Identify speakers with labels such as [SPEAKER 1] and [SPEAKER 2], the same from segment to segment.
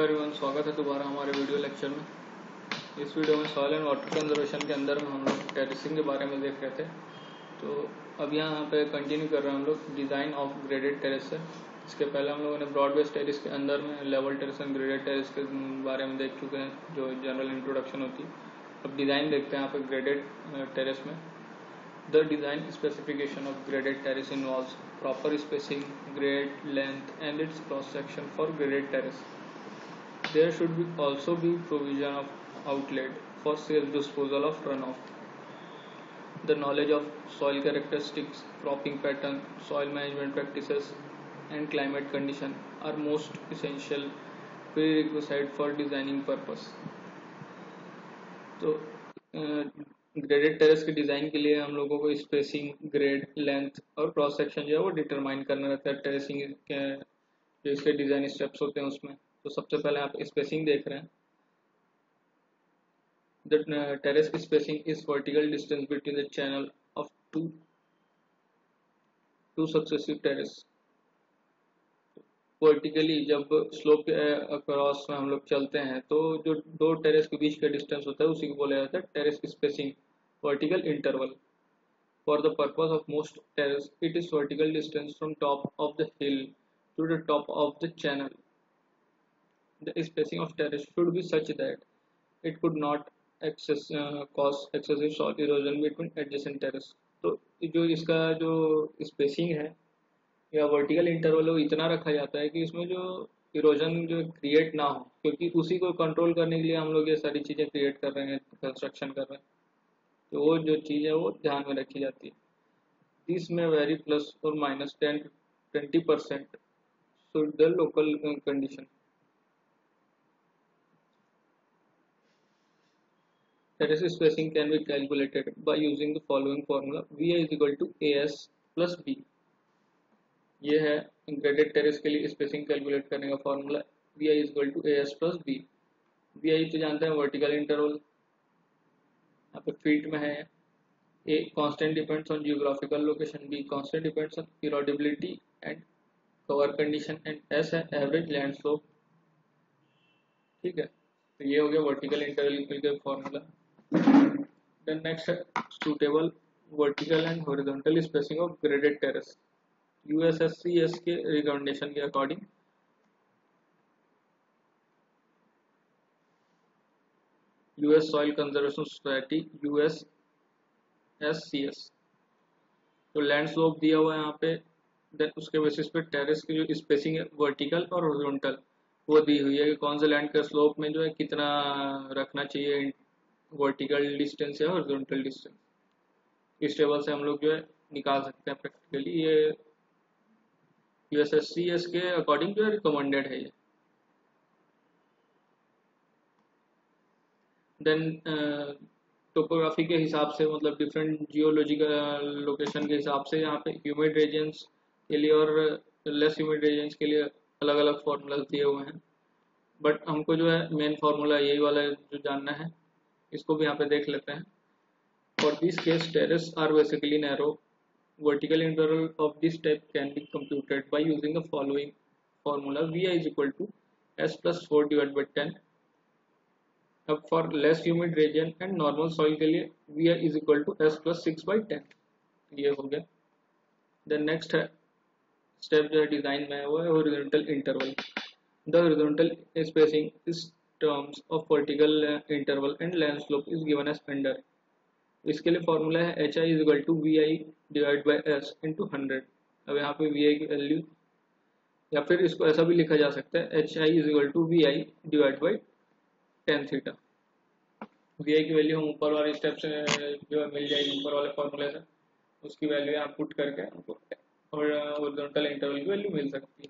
[SPEAKER 1] Everyone, स्वागत है दोबारा हमारे वीडियो लेक्चर में। इस वीडियो में सॉइल एंड वाटर कंजर्वेशन के अंदर में हम लोग टेरेसिंग के बारे में देख रहे थे। तो अब यहाँ पे कंटिन्यू कर रहे हैं हम लोग डिज़ाइन ऑफ ग्रेडेड टेरेस से। इसके पहले हम लोगों ने ब्रॉड बेस टेरेस के अंदर में level terrace and graded terrace के बारे में देख चुके हैं, जो जनरल इंट्रोडक्शन होती है। अब डिज़ाइन देखते हैं यहाँ पे ग्रेडेड टेरेस में। The design specification of graded terrace involves proper spacing, grade, length, and its cross section for graded terrace. There should also be provision of outlet for safe disposal of runoff. The knowledge of soil characteristics, cropping pattern, soil management practices, and climate condition are most essential prerequisite for designing purpose. तो graded terrace के design के लिए हम लोगों को spacing, grade, length और cross section जो है वो डिटरमाइन करना रहता है टेरेसिंग के जो इसके डिज़ाइन स्टेप्स होते हैं उसमें। तो सबसे पहले आप स्पेसिंग देख रहे हैं। The terrace spacing is vertical distance between the channel of two successive terrace. Vertically जब स्लोप के अक्रॉस में हम लोग चलते हैं तो जो दो टेरेस के बीच का डिस्टेंस होता है उसी को बोला जाता है terrace spacing, vertical interval. For the purpose of most terrace, it is vertical distance from top of the hill to the top of the channel. The spacing of terrace should be such that it could not cause excessive soil erosion between adjacent terrace. तो जो इसका जो spacing है या vertical interval वो इतना रखा जाता है कि इसमें जो इरोजन जो क्रिएट ना हो, क्योंकि उसी को कंट्रोल करने के लिए हम लोग ये सारी चीज़ें क्रिएट कर रहे हैं, कंस्ट्रक्शन कर रहे हैं। तो वो जो चीज़ है वो ध्यान में रखी जाती है। दिस में वेरी प्लस और minus 10-20% suit the local condition. Terrace spacing can be calculated by using the following formula. Vi is equal to as plus b. ये है ग्रेडेड टेरेस के लिए स्पेसिंग कैलकुलेट करने का formula. Vi is equal to as plus b. Vi तो जानते हैं vertical interval, यहाँ पे फीट में है। A constant depends on geographical location, B constant depends on erodibility and cover condition, and S है एवरेज लैंड स्लोप। ठीक है, तो ये हो गया वर्टिकल इंटरवल का फॉर्मूला। देन नेक्स्ट है suitable vertical and horizontal spacing of graded terrace. USSCS के रिकमेंडेशन के according US soil conservation society USSCS, तो लैंड स्लोप दिया हुआ है यहाँ पे। देन उसके बेसिस पे टेरेस की जो स्पेसिंग है वर्टिकल और हॉरिजॉन्टल वो दी हुई है कि कौन से लैंड के स्लोप में जो है कितना रखना चाहिए वर्टिकल डिस्टेंस या हॉरिजॉन्टल डिस्टेंस। इस टेबल से हम लोग जो है निकाल सकते हैं प्रैक्टिकली। ये यूएसएससीएस के अकॉर्डिंग जो है रिकमेंडेड है ये। देन टोपोग्राफी के हिसाब से, मतलब डिफरेंट जियोलॉजिकल लोकेशन के हिसाब से यहाँ पे ह्यूमिड रीजन्स के लिए और लेस ह्यूमिड रीजन्स के लिए अलग अलग फार्मूलाज दिए हुए हैं। बट हमको जो है मेन फार्मूला यही वाला जो जानना है, इसको भी यहाँ पे देख लेते हैं। For this case terrace are basically narrow. Vertical interval of this type can be computed by using the following formula. Vi is equal to S plus 4 divided by 10। अब for less humid region and normal soil के लिए Vi is equal to S plus 6 by 10। ये हो गया। Then next है step जो है design में वो है horizontal interval. The horizontal spacing is terms of vertical interval and land slope is given as under. इसके लिए फॉर्मूला है HI is equal to Vi divided by S into 100। अब यहाँ पे Vi की वैल्यू, या फिर इसको ऐसा भी लिखा जा सकता है HI is equal to Vi divided by tan theta. Vi की वैल्यू हम ऊपर वाले स्टेप से जो है मिल जाएगी, ऊपर वाले फॉर्मूले से उसकी वैल्यू यहाँ पुट करके हमको हॉरिजॉन्टल इंटरवल की वैल्यू मिल सकती है।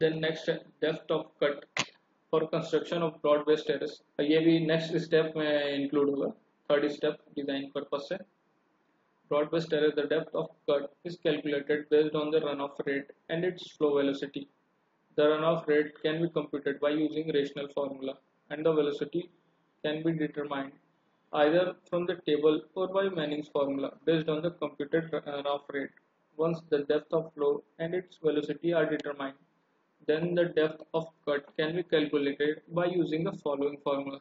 [SPEAKER 1] देन नेक्स्ट है depth of cut for construction of broad base terrace. ये भी नेक्स्ट स्टेप में इंक्लूड होगा, थर्ड स्टेप डिजाइन पर्पस से। Broad base terrace, the depth of cut is calculated based on the run off rate and its flow velocity. The runoff rate can be computed by using rational formula, and the velocity can be determined either from the table or by Manning's formula based on the computed runoff rate. Once the depth of flow and its velocity are determined, then the depth of cut can be calculated by using the following formula.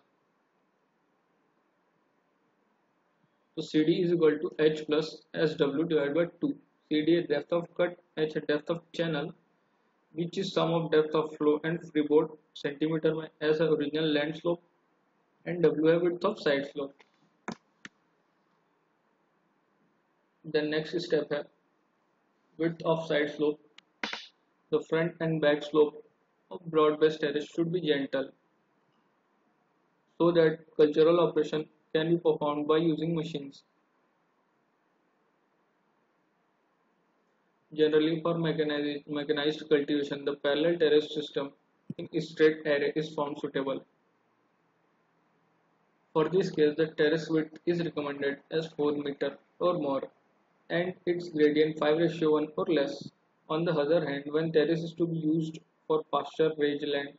[SPEAKER 1] So CD is equal to H plus SW divided by 2. CD is depth of cut, H is depth of channel, which is sum of depth of flow and freeboard centimeter में S है original land slope and W है width of side slope. The next step है width of side slope. The front and back slope of broad based terrace should be gentle so that cultural operation can be performed by using machines. Generally, for mechanized cultivation, the parallel terrace system in straight array is found suitable. For this case, the terrace width is recommended as 4 meter or more and its gradient 5:1 or less. On the other hand, when terrace is to be used for pasture raised land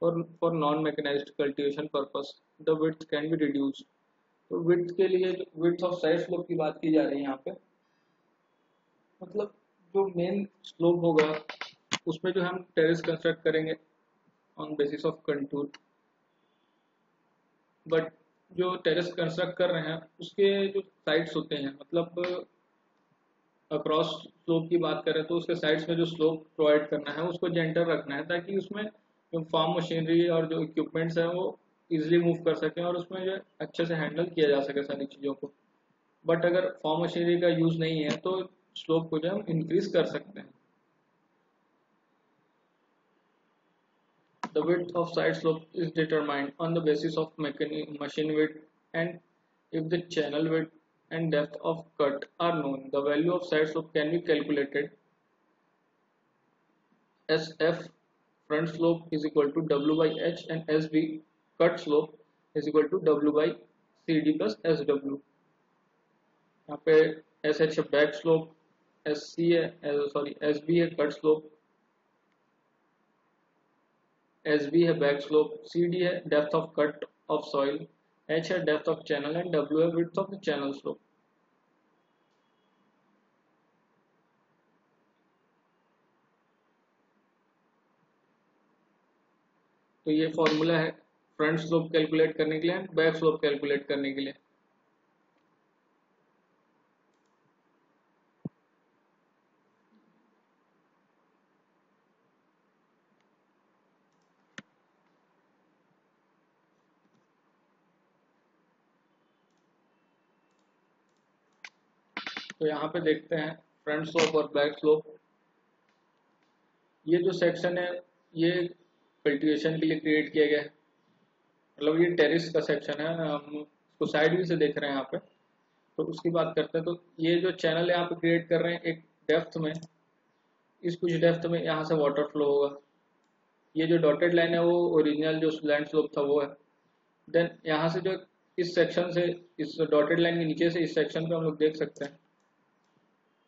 [SPEAKER 1] or for non-mechanized cultivation purpose, the width can be reduced. तो width के लिए width of side slope की बात की जा रही है यहाँ पे, मतलब जो मेन स्लोप होगा उसमें जो हम टेरेस कंस्ट्रक्ट करेंगे on basis of contour, but जो टेरेस कंस्ट्रक्ट कर रहे हैं उसके जो साइड्स होते हैं, मतलब अक्रॉस स्लोप की बात करें तो उसके साइड्स में जो स्लोप प्रोवाइड करना है उसको जेंटल रखना है ताकि उसमें जो फार्म मशीनरी और जो इक्विपमेंट्स हैं वो इजीली मूव कर सकें और उसमें जो अच्छे से हैंडल किया जा सके सारी चीज़ों को. बट अगर फार्म मशीनरी का यूज़ नहीं है तो स्लोप को जो हम इंक्रीज कर सकते हैं. The width of side slope is determined on the basis of machine width, and if the channel width and depth of cut are known, the value of side slope can be calculated. SF front slope is equal to W by H and SB cut slope is equal to W by CD plus SW. यहाँ पे SH है back slope, SC है sorry SB है cut slope, SB है back slope, CD है depth of cut off soil, H है depth of channel and W है width of the channel slope. तो ये फॉर्मूला है फ्रंट स्लोप कैलकुलेट करने के लिए एंड बैक स्लोप कैलकुलेट करने के लिए. तो यहाँ पे देखते हैं फ्रंट स्लोप और बैक स्लोप. ये जो सेक्शन है ये कल्टीवेशन के लिए क्रिएट किया गया है, मतलब ये टेरिस का सेक्शन है, हम उसको साइड व्यू से देख रहे हैं यहाँ पे. तो उसकी बात करते हैं. तो ये जो चैनल यहाँ पे क्रिएट कर रहे हैं एक डेप्थ में, इस कुछ डेप्थ में यहाँ से वाटर फ्लो होगा. ये जो डॉटेड लाइन है वो ओरिजिनल जो लैंड स्लोप था वो है. देन यहाँ से जो इस सेक्शन से इस डॉटेड लाइन के नीचे से इस सेक्शन पे हम लोग देख सकते हैं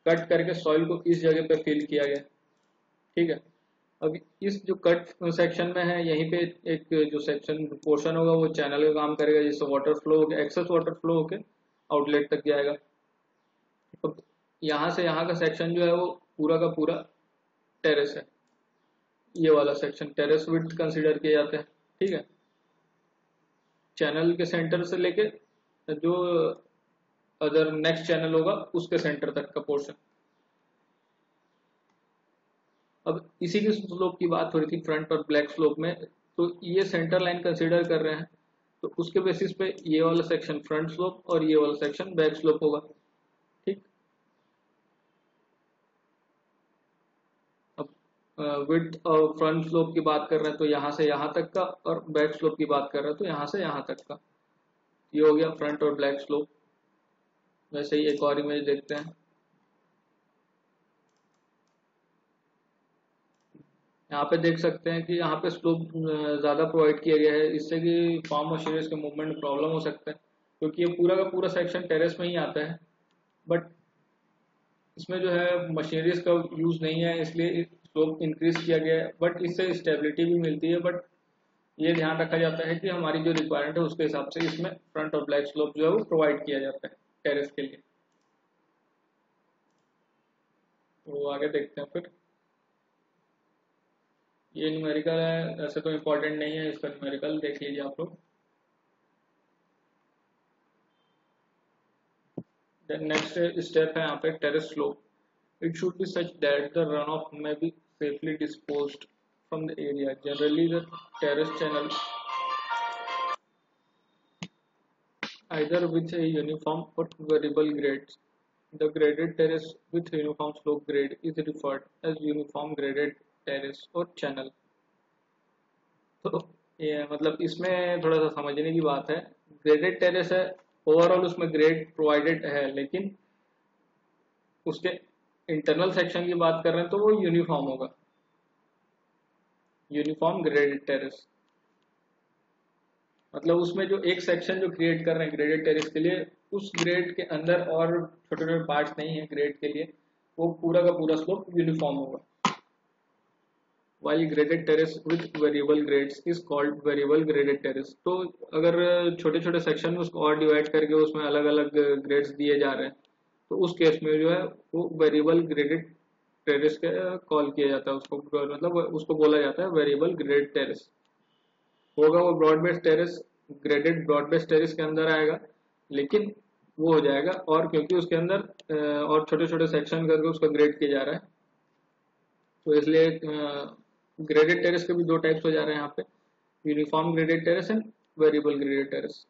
[SPEAKER 1] कट करके सॉइल को इस जगह पे फिल किया गया. ठीक है, अब इस जो कट सेक्शन में है यहीं पे एक जो सेक्शन पोर्शन होगा वो चैनल का काम करेगा जिससे वाटर फ्लो होकर एक्सेस वाटर फ्लो होकर आउटलेट तक जाएगा. अब यहाँ से यहाँ का सेक्शन जो है वो पूरा का पूरा टेरेस है. ये वाला सेक्शन टेरेस विड्थ कंसीडर किए जाते हैं. ठीक है, चैनल के सेंटर से लेके जो अदर नेक्स्ट चैनल होगा उसके सेंटर तक का पोर्शन. अब इसी की स्लोप की बात हो रही थी फ्रंट और ब्लैक स्लोप में. तो ये सेंटर लाइन कंसीडर कर रहे हैं तो उसके बेसिस पे ये वाला सेक्शन फ्रंट स्लोप और ये वाला सेक्शन बैक स्लोप होगा. ठीक, अब विड्थ और फ्रंट स्लोप की बात कर रहे हैं तो यहाँ से यहाँ तक का, और बैक स्लोप की बात कर रहे हैं तो यहाँ से यहाँ तक का. ये हो गया फ्रंट और ब्लैक स्लोप. वैसे ही एक और इमेज देखते हैं. यहाँ पे देख सकते हैं कि यहाँ पे स्लोप ज़्यादा प्रोवाइड किया गया है इससे कि फार्म मशीनरीज के मूवमेंट में प्रॉब्लम हो सकता है क्योंकि ये पूरा का पूरा सेक्शन टेरेस में ही आता है. बट इसमें जो है मशीनरीज का यूज़ नहीं है इसलिए स्लोप इंक्रीज किया गया है. बट इससे स्टेबिलिटी भी मिलती है. बट ये ध्यान रखा जाता है कि हमारी जो रिक्वायरमेंट है उसके हिसाब से इसमें फ्रंट और ब्लैक स्लोप जो है वो प्रोवाइड किया जाता है टेरेस के लिए. तो आगे देखते हैं फिर। ये न्यूमेरिकल है, ऐसे तो इम्पोर्टेंट नहीं है इसका, न्यूमेरिकल देख लीजिए आप लोग। देन नेक्स्ट स्टेप है यहाँ पे terrace slope. It should be such that the run of may be safely disposed from the area. Generally the terrace channel either with a uniform or variable grades. The graded terrace with uniform slope grade is referred as uniform graded terrace or channel. तो ये मतलब इसमें थोड़ा सा समझने की बात है। ग्रेडेड टेरेस है, ओवरऑल उसमें ग्रेड प्रोवाइडेड है, लेकिन उसके इंटरनल सेक्शन की बात कर रहे हैं तो वो यूनिफॉर्म होगा, यूनिफॉर्म ग्रेडेड टेरेस। मतलब उसमें जो एक सेक्शन जो क्रिएट कर रहे हैं ग्रेडेड टेरेस के लिए, उस ग्रेड के अंदर और छोटे छोटे पार्ट्स नहीं है ग्रेड के लिए, वो पूरा का पूरा स्लोप यूनिफॉर्म होगा। while graded terrace with variable grades is called variable graded terrace। तो अगर छोटे छोटे सेक्शन में उसको और डिवाइड करके उसमें अलग अलग ग्रेड्स दिए जा रहे हैं तो उस केस में जो है वो वेरिएबल ग्रेडेड टेरेस के कॉल किया जाता है उसको, मतलब उसको बोला जाता है वेरिएबल ग्रेडेड टेरेस। होगा वो broad based terrace, graded broad based terrace के अंदर आएगा, लेकिन वो हो जाएगा और क्योंकि उसके अंदर और छोटे छोटे सेक्शन करके उसका ग्रेड किया जा रहा है, तो इसलिए ग्रेडेड टेरेस के भी दो टाइप्स हो जा रहे हैं यहाँ पे, uniform graded terrace and variable graded terrace.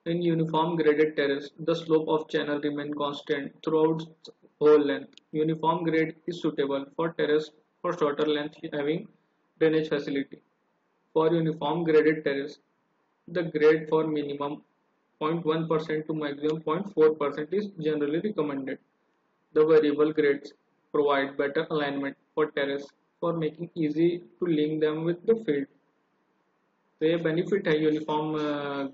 [SPEAKER 1] In uniform graded terrace, the slope of channel remain constant throughout whole length. Uniform grade is suitable for terrace for shorter length having drainage facility. For uniform graded terrace, the grade for minimum 0.1% to maximum 0.4% is generally recommended. The variable grades provide better alignment for terrace for making easy to link them with the field. तो ये benefit है uniform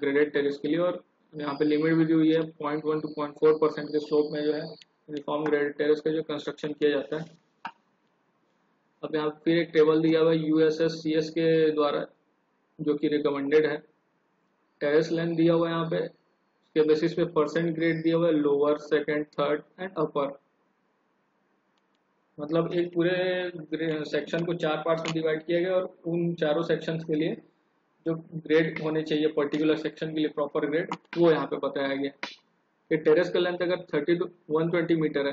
[SPEAKER 1] graded terrace के लिए, और यहाँ पे limit भी दी हुई है 0.1 to 0.4% के स्लोप में जो है यूनिफॉर्म ग्रेडेड टेरेस का जो कंस्ट्रक्शन किया जाता है। अब यहाँ फिर एक टेबल दिया हुआ है USSCS के द्वारा जो कि रिकमेंडेड है। टेरेस लेंथ दिया हुआ है यहाँ पे, उसके बेसिस पे परसेंट ग्रेड दिया हुआ है, lower, second, third and upper. मतलब एक पूरे सेक्शन को 4 पार्ट्स में डिवाइड किया गया और उन चारों सेक्शंस के लिए जो ग्रेड होने चाहिए पर्टिकुलर सेक्शन के लिए प्रॉपर ग्रेड, वो यहाँ पे बताया गया कि टेरेस का लेंथ अगर 30 to 120 मीटर है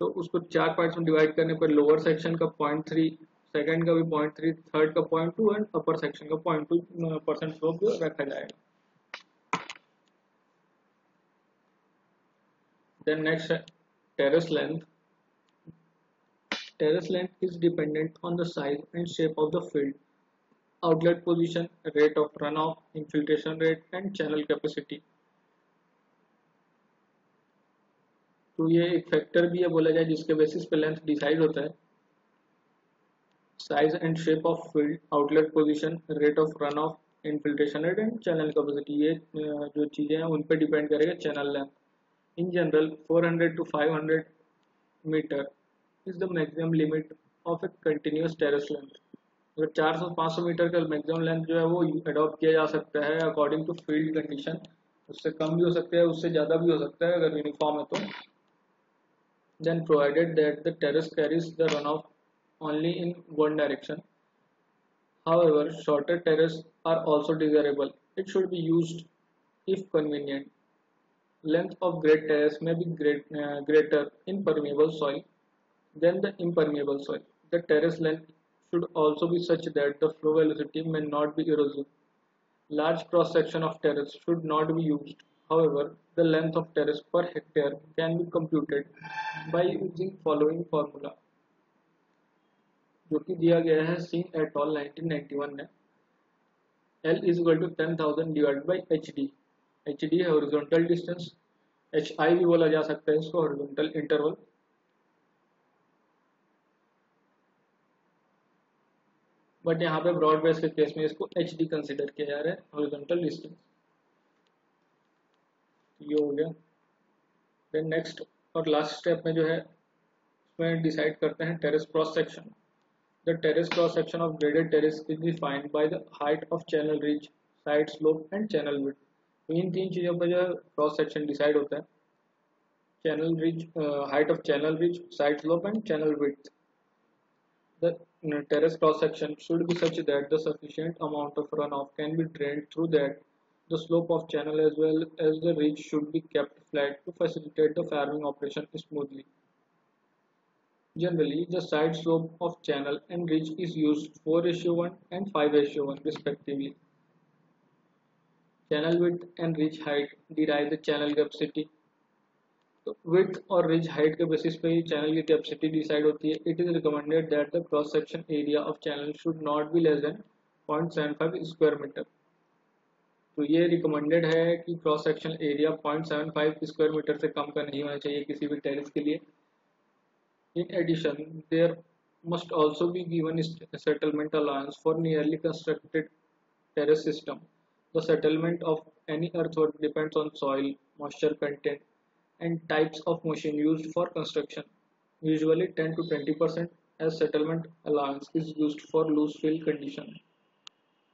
[SPEAKER 1] तो उसको 4 पार्ट्स में डिवाइड करने पर लोअर सेक्शन का 0.3, सेकंड का भी 0.3, थर्ड का 0.2 एंड अपर सेक्शन का 0.2% स्लोप रखा जाएगा। देन नेक्स्ट है terrace length. Terrace length is dependent on the size and shape of the field, outlet position, rate of runoff, infiltration rate and channel capacity। तो ये एक factor भी है बोला जाए जिसके बेसिस पे लेंथ डिसाइड होता है। Size and shape of field, outlet position, rate of run off, infiltration rate and channel capacity, ये जो चीजें हैं उन पे डिपेंड करेगा channel length. In general 400 to 500 meter is the maximum limit of a continuous terrace length. अगर 400-500 metre का maximum length जो है वो अडॉप्ट किया जा सकता है अकॉर्डिंग टू फील्ड कंडीशन। उससे कम भी हो सकता है, उससे ज़्यादा भी हो सकता है अगर यूनिफॉर्म है तो। Then provided that the terrace carries the run off only in one direction. However, shorter terraces are also desirable. It should be used if convenient. Length of great terrace may be greater in permeable soil than the impermeable soil. The terrace length should also be such that the flow velocity may not be erosive. Large cross section of terrace should not be used. However, the length of terrace per hectare can be computed by using following formula, जो कि दिया गया है Singh at all 1991 में। L is equal to 10,000 divided by HD। HD है horizontal distance, HI भी बोला जा सकता है इसको, हॉरिजॉन्टल इंटरवल। बट यहाँ पे ब्रॉड बेस के केस में इसको HD कंसिडर किया जा रहा है, हॉरिजॉन्टल डिस्टेंस। ये हो गया। देन नेक्स्ट और लास्ट स्टेप में जो है उसमें डिसाइड करते हैं terrace cross section. The terrace cross section of graded terrace is defined by the height of channel reach, side slope and channel width. तो इन तीन चीज़ों पर जो है क्रॉस सेक्शन डिसाइड होता है। channel ridge, height of channel ridge, side slope, and channel width. The terrace cross section should be such that the sufficient amount of runoff can be drained through that. The slope of channel as well as the ridge should be kept flat to facilitate the farming operation smoothly. Generally, the side slope of channel and ridge is used 4:1 and 5:1 respectively. Channel width and ridge height derive the channel capacity. तो width और ridge height के basis पे ही channel की capacity decide होती है. It is recommended that the cross section area of channel should not be less than 0.75 square meter. तो ये recommended है कि cross section area 0.75 square meter से कम का नहीं होना चाहिए किसी भी terrace के लिए. In addition, there must also be given a settlement allowance for nearly constructed terrace system. The settlement of any earthwork depends on soil, moisture content, and types of machine used for construction. Usually 10 to 20% as settlement allowance is used for loose fill condition.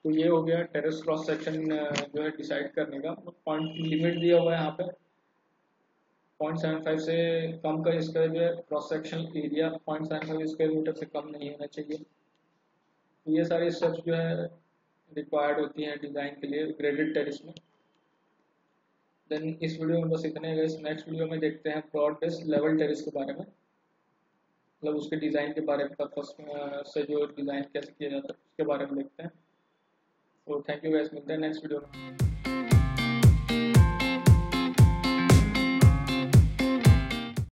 [SPEAKER 1] तो ये हो गया terrace cross section जो है decide करने का. Point limit दिया हुआ है यहाँ पे 0.75 से कम का इसका जो है cross section area 0.75 square meter से कम नहीं होना चाहिए. तो ये सारी स्टेप्स जो है रिक्वायर्ड होती हैं डिज़ाइन के लिए ग्रेडेड टेरेस में. देन इस वीडियो में बस इतने गए. नेक्स्ट वीडियो में देखते हैं ब्रॉड बेस लेवल टेरेस के बारे में, मतलब उसके डिज़ाइन के बारे में, पर्पस से जो डिज़ाइन कैसे किया जाता है उसके बारे में देखते हैं. तो थैंक यू गाइस, मिलते हैं नेक्स्ट वीडियो में.